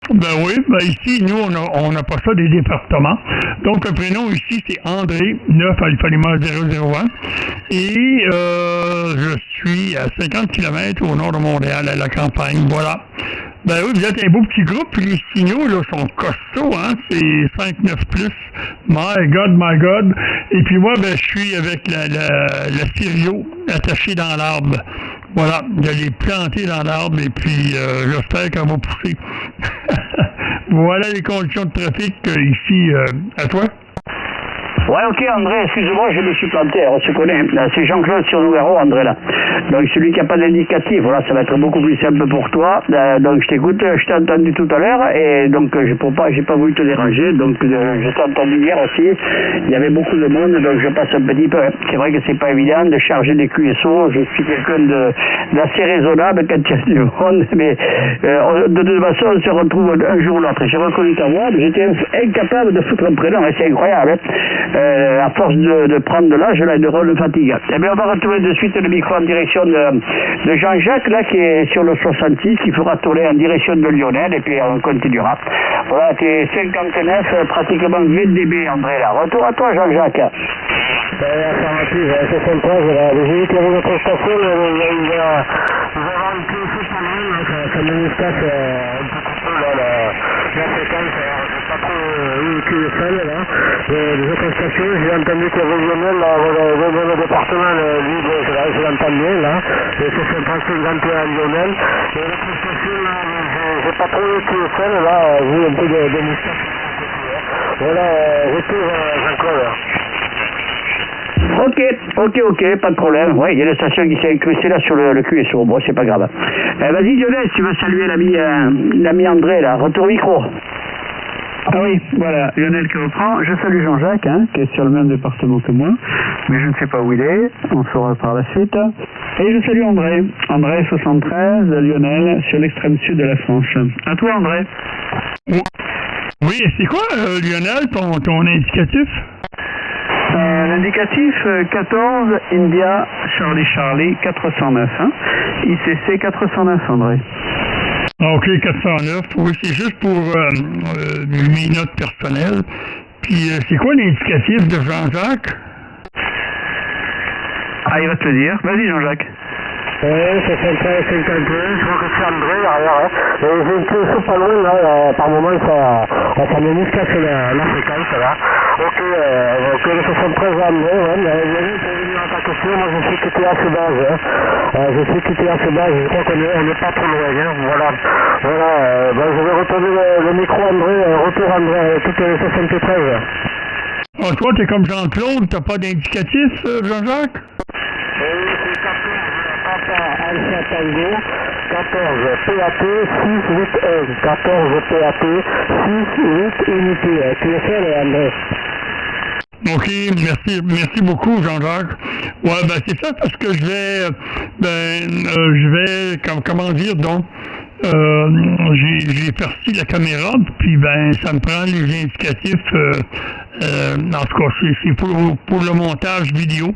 Ben oui, ben ici, nous, on n'a pas ça des départements. Donc, le prénom ici, c'est André, 9 Alpha Lima 001. Et je suis à 50 km au nord de Montréal, à la campagne. Voilà. Ben oui, vous êtes un beau petit groupe, puis les signaux là, sont costauds, hein? C'est 5-9 plus. My God, my God. Et puis moi, ben, je suis avec la stéréo attachée dans l'arbre. Voilà, je l'ai planté dans l'arbre et puis j'espère qu'elle va pousser. Voilà les conditions de trafic ici. À toi? Ouais, ok, André, excuse-moi, je me suis planté, on se connaît. C'est Jean-Claude sur Nouvero, André, là. Donc, celui qui n'a pas d'indicatif, voilà, ça va être beaucoup plus simple pour toi. Donc, je t'écoute, je t'ai entendu tout à l'heure, et donc, j'ai pas voulu te déranger. Donc, je t'ai entendu hier aussi. Il y avait beaucoup de monde, donc je passe un petit peu. C'est vrai que c'est pas évident de charger des QSO. Je suis quelqu'un d'assez raisonnable quand il y a du monde, mais de toute façon, on se retrouve un jour ou l'autre. J'ai reconnu ta voix, mais j'étais incapable de foutre un prénom, et c'est incroyable, hein. À force de prendre de l'âge, là, le fatigue. Eh bien, on va retrouver de suite le micro en direction de Jean-Jacques, là, qui est sur le 66, qui fera tourner en direction de Lionel, et puis on continuera. Voilà, t'es 59, pratiquement 20 dB, André, là. Retour à toi, Jean-Jacques. Affirmative, 73, j'ai vu qu'il y avait notre station, il y a une ça me passe un petit peu, là, la fréquence, pas trop QSL, là. Les autres stations, j'ai entendu qu'il y avait Lionel, là, le département, lui, je l'entends bien, là. Et c'est 51 Lionel. Et l'autre station, là, j'ai pas trop de QSL, là, vu un peu de moustache. Voilà, retour Jean-Claude. Ok, pas de problème. Oui, il y a une station qui s'est incrustée là sur le QSO. Bon, c'est pas grave. Vas-y, Lionel, si tu veux saluer l'ami André, là. Retour micro. Ah oui, voilà, Lionel qui reprend. Je salue Jean-Jacques, hein, qui est sur le même département que moi, mais je ne sais pas où il est, on saura par la suite. Et je salue André, André 73, Lionel, sur l'extrême sud de la France. À toi, André. Oui, c'est quoi, Lionel, ton indicatif? L'indicatif 14 India Charlie 409, hein, ICC 409, André. OK, 409. Oui, c'est juste pour mes notes personnelles. Puis, c'est quoi l'indicatif de Jean-Jacques? Ah, il va te le dire. Vas-y, Jean-Jacques. Oui, c'est 51, je vois que c'est André derrière, hein. J'ai une QSO pas loin, là, par moment, ça me moustache la fréquence, là. Ok, le 73 André, ouais, mais pour venir à ta question, moi je suis QTH base, hein. Je suis QTH base, je crois qu'on n'est pas trop loin, hein. Voilà, je vais retourner le micro André, retour André, tout le 73. Ah, toi, t'es comme Jean-Claude, t'as pas d'indicatif, Jean-Jacques? Oui, c'est 14 Papa Alpha Tango, 14 PAT 681, 14 PAT 681 unité. Tu le fais, André? OK, merci beaucoup, Jean-Jacques. Ouais, ben c'est ça parce que je vais, comment dire donc, j'ai parti la caméra, puis ben ça me prend les indicatifs. En tout cas, c'est pour le montage vidéo.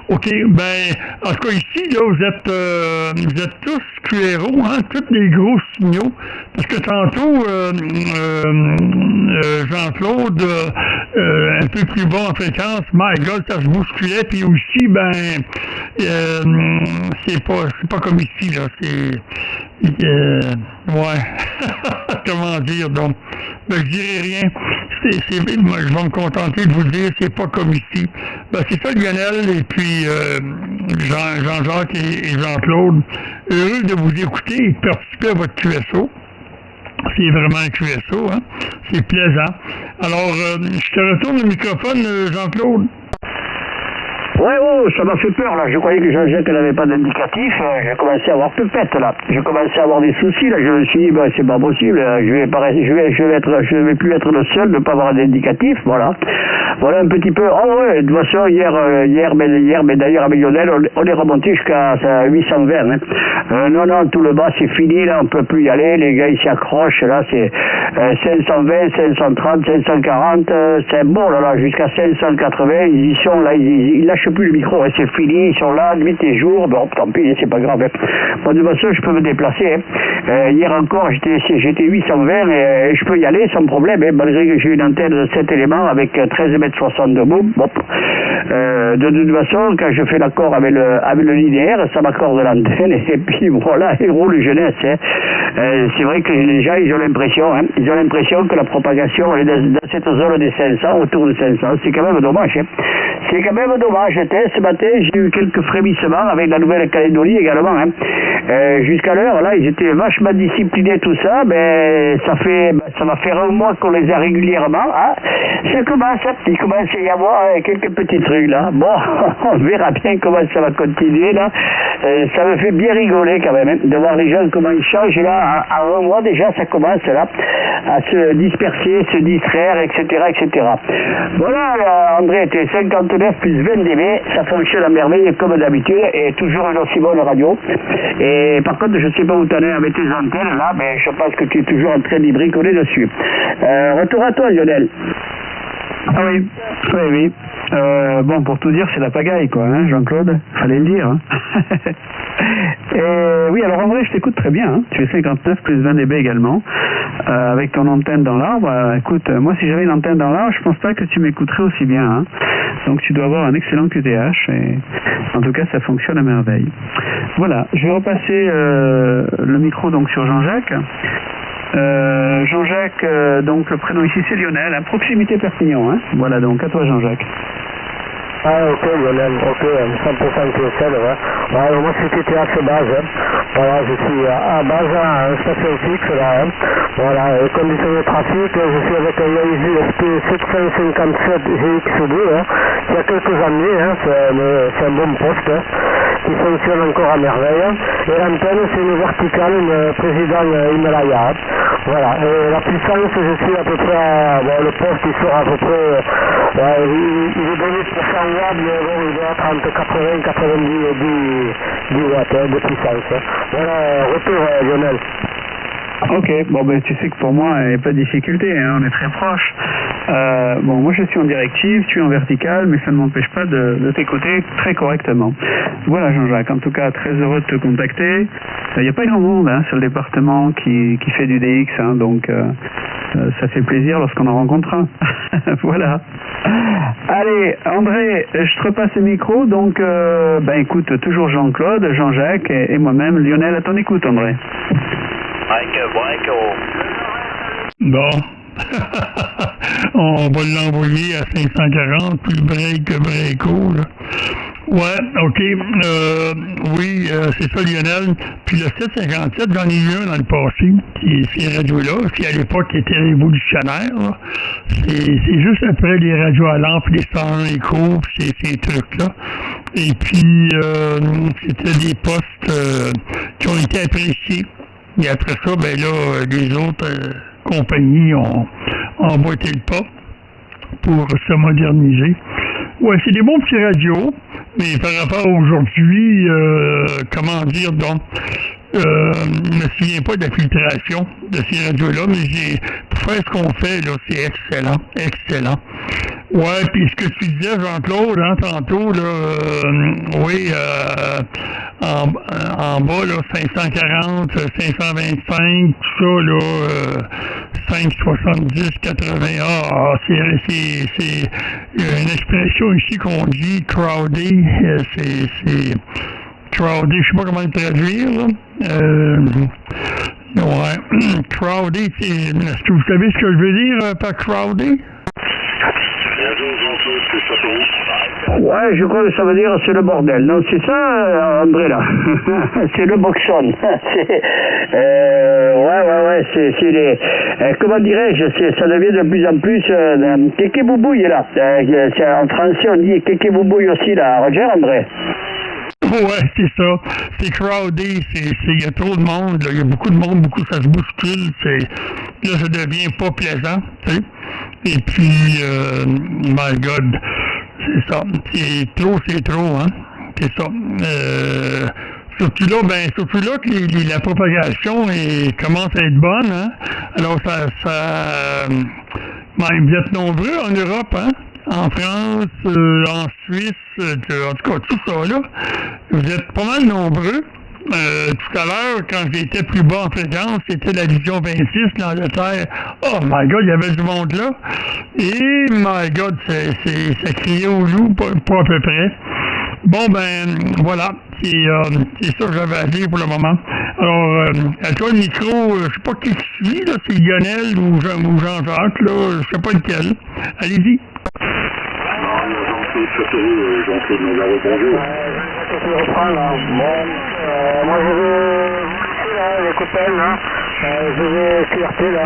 OK, ben en tout cas ici là, vous êtes tous QRO, hein, tous des gros signaux, parce que tantôt Jean-Claude un peu plus bas en fréquence, my God, ça se bousculait, puis aussi ben c'est pas comme ici là, ouais. Comment dire donc? Ben, je dirais rien. Moi, je vais me contenter de vous dire, c'est pas comme ici. Ben, c'est ça, Lionel, et puis Jean-Jacques et Jean-Claude. Heureux de vous écouter et de participer à votre QSO. C'est vraiment un QSO, hein? C'est plaisant. Alors, je te retourne le microphone, Jean-Claude. Ouais, ça m'a fait peur, là. Je croyais que Jean-Jacques n'avait pas d'indicatif. J'ai commencé à avoir pépette, là. J'ai commencé à avoir des soucis, là. Je me suis dit, ben, c'est pas possible. Je vais plus être le seul de ne pas avoir d'indicatif. Voilà. Voilà un petit peu. Oh, ouais, de toute façon, hier, mais d'ailleurs, avec Lionel, on est remonté jusqu'à 820, hein. Non, tout le bas, c'est fini, là. On peut plus y aller. Les gars, ils s'y accrochent, là. C'est 520, 530, 540. C'est bon, là, jusqu'à 580. Ils y sont, là. Ils lâchent marche plus le micro, hein, c'est fini, ils sont là, nuit et jour, bon, tant pis, c'est pas grave. Hein. Bon, de toute façon, je peux me déplacer. Hein. Hier encore, j'étais 820 et je peux y aller sans problème, hein, malgré que j'ai une antenne de 7 éléments avec 13,60 m de boom. Bon. De toute façon, quand je fais l'accord avec le linéaire, ça m'accorde l'antenne et puis voilà, et roule jeunesse. Hein. C'est vrai que les gens, ils ont l'impression que la propagation elle est dans cette zone des 500, autour de 500. C'est quand même dommage. Hein. C'est quand même dommage. Ce matin, j'ai eu quelques frémissements avec la Nouvelle-Calédonie également. Hein. Jusqu'à l'heure, là, ils étaient vachement disciplinés, tout ça. Mais ça va faire un mois qu'on les a régulièrement. Hein. Il commence à y avoir quelques petits trucs là. Bon, on verra bien comment ça va continuer là. Ça me fait bien rigoler quand même, hein, de voir les gens comment ils changent là. À un mois déjà, ça commence là à se disperser, se distraire, etc., etc. Voilà, André, tu es 59 plus 20 dB, ça fonctionne à merveille comme d'habitude et toujours une aussi bonne radio. Et par contre, je sais pas où tu en es avec tes antennes là, mais je pense que tu es toujours en train d'y bricoler dessus. Retour à toi, Lionel. Ah oui. Bon, pour tout dire, c'est la pagaille, quoi, hein, Jean-Claude. Fallait le dire. Hein. Oui, alors en vrai, je t'écoute très bien. Hein. Tu es 59 plus 20 dB également, avec ton antenne dans l'arbre. Écoute, moi, si j'avais une antenne dans l'arbre, je pense pas que tu m'écouterais aussi bien. Hein. Donc, tu dois avoir un excellent QTH. Et en tout cas, ça fonctionne à merveille. Voilà, je vais repasser le micro donc sur Jean-Jacques. Jean-Jacques, donc le prénom ici c'est Lionel, à proximité Perpignan, hein. Voilà, donc à toi Jean-Jacques. Ah ok Lionel, ok, 100% QSL, ouais. Ouais, moi je suis QTH base, hein. Voilà, je suis à base à une station fixe là, hein. Voilà, conditions de trafic, je suis avec un Yaesu SP757 GX2, hein, qui a quelques années, hein, c'est un bon poste, hein, qui fonctionne encore à merveille. Et l'antenne c'est une verticale, une président Himalaya. Voilà, et la puissance, je suis à peu près, bon, le poste il sera à peu près, il est donné pour 100 watts, mais bon, il doit être entre 80 et 90 watts de puissance. Voilà, retour Lionel. Ok, bon ben tu sais que pour moi il n'y a pas de difficulté, hein, on est très proches. Bon, moi je suis en directive, tu es en verticale, mais ça ne m'empêche pas de t'écouter très correctement. Voilà Jean-Jacques, en tout cas très heureux de te contacter. Il n'y a pas grand monde hein, sur le département qui fait du DX, hein, donc ça fait plaisir lorsqu'on en rencontre un. Voilà. Allez, André, je te repasse le micro, donc ben écoute, toujours Jean-Claude, Jean-Jacques et moi-même, Lionel, à ton écoute André. Bon. On va l'envoyer à 540, plus break que breako, là. Ouais, ok. Oui, c'est ça, Lionel. Puis le 757, j'en ai eu un dans le passé, ces radios-là, qui à l'époque étaient révolutionnaires, là. C'est juste après les radios à lampe, les 101 échos, puis ces trucs-là. Et puis, c'était des postes qui ont été appréciés. Et après ça, ben là, les autres compagnies ont emboîté le pas pour se moderniser. Ouais, c'est des bons petits radios, mais par rapport à aujourd'hui, comment dire, donc, je me souviens pas de la filtration de ces radios-là, mais pour faire ce qu'on fait, là, c'est excellent, excellent. Ouais, puis ce que tu disais, Jean-Claude, hein, tantôt, là, oui, en bas, là, 540, 525, tout ça, là, 570, 80, c'est une expression ici qu'on dit crowded, c'est crowded, je sais pas comment le traduire, là. Ouais, crowded, est-ce que vous savez ce que je veux dire par crowded? Ouais, je crois que ça veut dire c'est le bordel. Non, c'est ça, André, là. C'est le boxon. Ouais, c'est les... comment dirais-je, ça devient de plus en plus... kéké boubouille, là. En français, on dit kéké boubouille aussi, là. Roger, André? Ouais, c'est ça. C'est crowded, il y a trop de monde, il y a beaucoup de monde, ça se bouscule, là, ça devient pas plaisant, tu sais. Et puis, my God, c'est ça. C'est trop, hein. C'est ça. Surtout là que la propagation commence à être bonne, hein. Alors, même vous êtes nombreux en Europe, hein. en France, en Suisse, en tout cas, tout ça, là. Vous êtes pas mal nombreux. Tout à l'heure, quand j'étais plus bas en fréquence, c'était la division 26, l'Angleterre. Oh my God, il y avait du monde là. Et my God, ça criait au loup, pas à peu près. Bon, ben, voilà. C'est ça que j'avais à dire pour le moment. Alors, à toi le micro, je sais pas qui suit, là, c'est Lionel ou Jean-Jacques, là, je sais pas lequel. Allez-y. Jean-Claude Nogaro, bonjour. Je reprends là. Bon, moi je vais vous laisser là, les copains là. Je vais flirter là.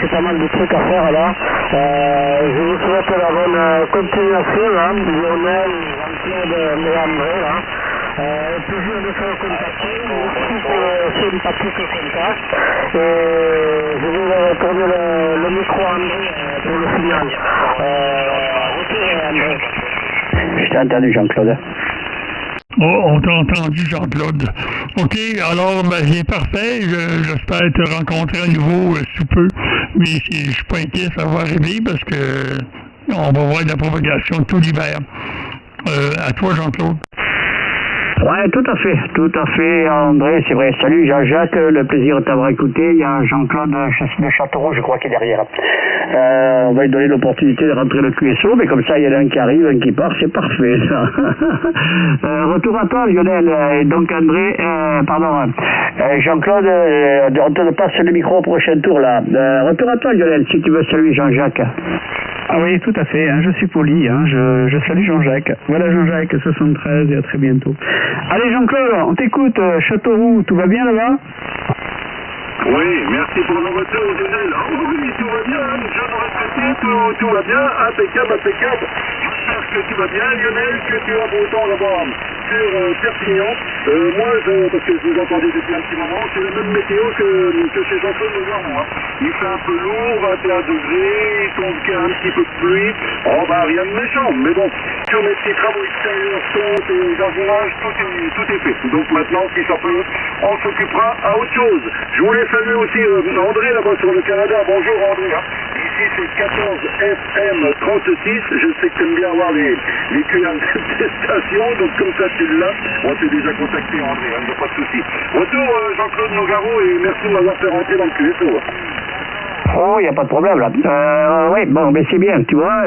J'ai pas mal de trucs à faire là. Je vous souhaite la bonne continuation là. Lionel, Jean-Claude et André là. Plaisir de se contacter. Merci pour le sympathique contact. Je vais retourner le micro à André pour le signal. André. Je t'ai entendu, Jean-Claude. Oh, on t'a entendu, Jean-Claude. OK, alors, ben, c'est parfait. J'espère te rencontrer à nouveau sous peu. Mais je suis pas inquiet, ça va arriver parce que on va voir la propagation tout l'hiver. À toi, Jean-Claude. Ouais, tout à fait, André, c'est vrai. Salut Jean-Jacques, le plaisir de t'avoir écouté. Il y a Jean-Claude de Châteauroux, je crois, qui est derrière. On va lui donner l'opportunité de rentrer le QSO, mais comme ça, il y en a un qui arrive, un qui part, c'est parfait, ça. Retour à toi, Lionel, et donc André, Jean-Claude, on te passe le micro au prochain tour, là. Retour à toi, Lionel, si tu veux saluer Jean-Jacques. Ah oui, tout à fait, hein, je suis poli, hein, je salue Jean-Jacques. Voilà Jean-Jacques, 73, et à très bientôt. Allez Jean-Claude, on t'écoute, Châteauroux, tout va bien là-bas? Oui, merci pour le retour, Lionel. Oui, tout va bien, je me répète, tout va bien, impeccable. J'espère que tout va bien, Lionel, que tu as beau temps là-bas sur Perpignan. Moi, parce que je vous entendais depuis un petit moment, c'est la même météo que chez Jean-Claude Nogaro. Hein. Il fait un peu lourd, 21 degrés, il tombe un petit peu de pluie. Oh, bah, rien de méchant, mais bon, sur mes petits travaux extérieurs, et jardinage, tout est fait. Donc maintenant, si ça peut, on s'occupera à autre chose. Je voulais saluer aussi André là-bas sur le Canada. Bonjour André. Hein. Ici c'est 14 FM 36. Je sais que tu aimes bien avoir les QM des stations, donc comme ça tu l'as. On s'est déjà contacté André, il n'y a pas de souci. Retour Jean-Claude Nogaro et merci de m'avoir fait rentrer dans le QSO. Oh, il n'y a pas de problème là. Oui, bon, mais c'est bien, tu vois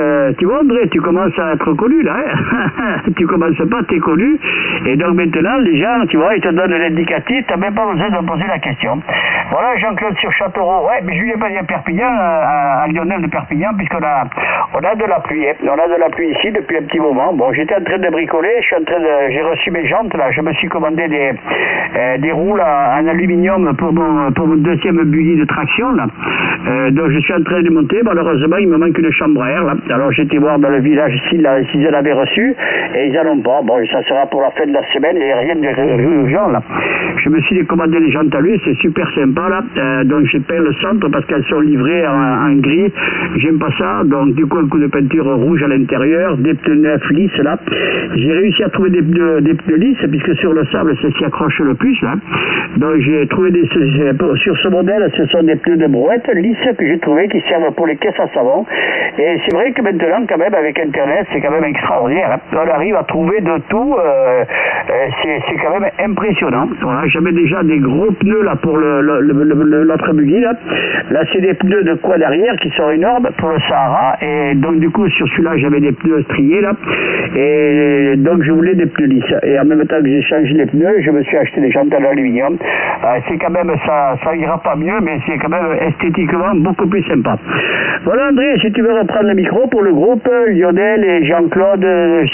André, tu commences à être connu là, hein. Tu commences pas, t'es connu, et donc maintenant les gens, tu vois, ils te donnent l'indicatif, t'as même pas besoin de me poser la question. Voilà Jean-Claude sur Châteauroux, ouais, mais je lui ai pas dit à Perpignan, à Lionel de Perpignan, puisqu'on a de la pluie, hein. On a de la pluie ici depuis un petit moment. Bon, j'étais en train de bricoler, j'ai reçu mes jantes là, je me suis commandé des roues là, en aluminium pour mon deuxième buggy de traction là. Donc je suis en train de monter, malheureusement il me manque une chambre à air là. Alors j'étais voir dans le village ici là, s'ils en avaient reçu, et ils en ont pas. Bon, ça sera pour la fin de la semaine, et rien d'urgent là. Je me suis commandé des jantes à lui, c'est super sympa là. Donc j'ai peint le centre parce qu'elles sont livrées en gris. J'aime pas ça, donc du coup un coup de peinture rouge à l'intérieur, des pneus neufs lisses là. J'ai réussi à trouver des pneus lisses, puisque sur le sable c'est ce qui accroche le plus là. Donc j'ai trouvé sur ce modèle, ce sont des pneus de brouette lisses que j'ai trouvé qui servent pour les caisses à savon. Et c'est vrai que maintenant, quand même, avec Internet, c'est quand même extraordinaire. Hein. On arrive à trouver de tout. C'est quand même impressionnant. Voilà, j'avais déjà des gros pneus là pour l'autre buggy là. Là, c'est des pneus de quad arrière qui sont énormes pour le Sahara. Et donc, du coup, sur celui-là, j'avais des pneus striés là. Et donc, je voulais des pneus lisses. Et en même temps que j'ai changé les pneus, je me suis acheté des jantes en aluminium. C'est quand même, ça ira pas mieux, mais c'est quand même esthétiquement beaucoup plus sympa. Voilà André, si tu veux reprendre le micro pour le groupe, Lionel et Jean-Claude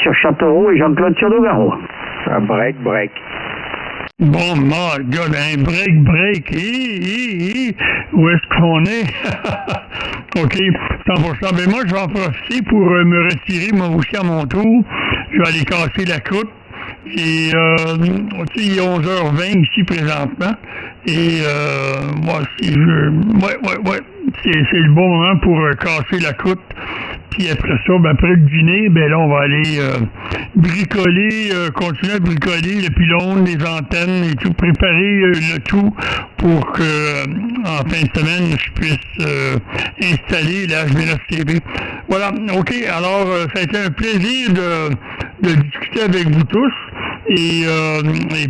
sur Châteauroux et Jean-Claude sur Nogaro. Un break. Bon, my God, un break. Où est-ce qu'on est? OK, 100%. Ben moi, je vais en profiter pour me retirer, moi aussi, à mon tour. Je vais aller casser la croûte. Et, il est 11h20 ici présentement. Et, moi, si c'est le bon moment pour casser la croûte. Puis après ça, après le dîner, là, on va aller bricoler, continuer à bricoler le pylône, les antennes et tout, préparer le tout pour que, en fin de semaine, je puisse installer la HBNF TV. Voilà, ok. Alors, ça a été un plaisir de discuter avec vous tous. Et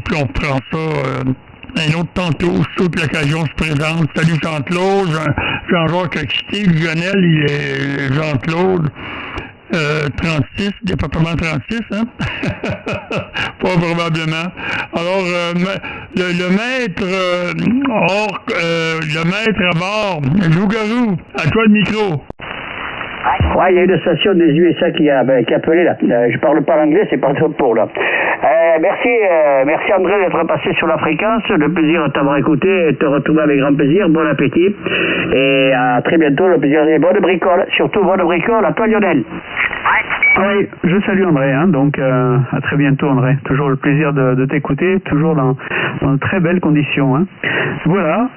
puis, on prend ça un autre tantôt, surtout que l'occasion se présente. Salut Jean-Claude. Jean-Jacques a quitté. Lionel, il est Jean-Claude. 36, département 36, hein? Pas probablement. Alors, le maître le maître à bord, Loup-garou, à toi le micro. Ouais, il y a une station des USA qui a appelé là. Je parle pas l'anglais, c'est pas trop pour là. Merci André d'être passé sur la fréquence. Le plaisir de t'avoir écouté et de te retrouver avec grand plaisir. Bon appétit. Et à très bientôt. Le plaisir des bonnes bricoles. Surtout bonnes bricoles à toi Lionel. Oui, je salue André, hein, donc à très bientôt André. Toujours le plaisir de t'écouter, toujours dans de très belles conditions. Hein. Voilà,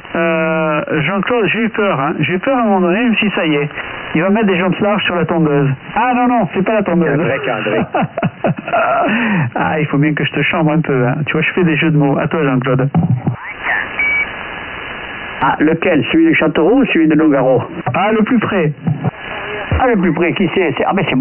Jean-Claude, j'ai eu peur, hein. J'ai eu peur à un moment donné, même si ça y est, il va mettre des jantes larges sur la tondeuse. Ah non, c'est pas la tondeuse. André. Ah, il faut bien que je te chambre un peu, hein. Tu vois, je fais des jeux de mots. À toi Jean-Claude. Ah, lequel? Celui de Châteauroux ou celui de Nogaro? Ah, le plus près. Ah, le plus près, qui c'est? Ah, mais c'est bon.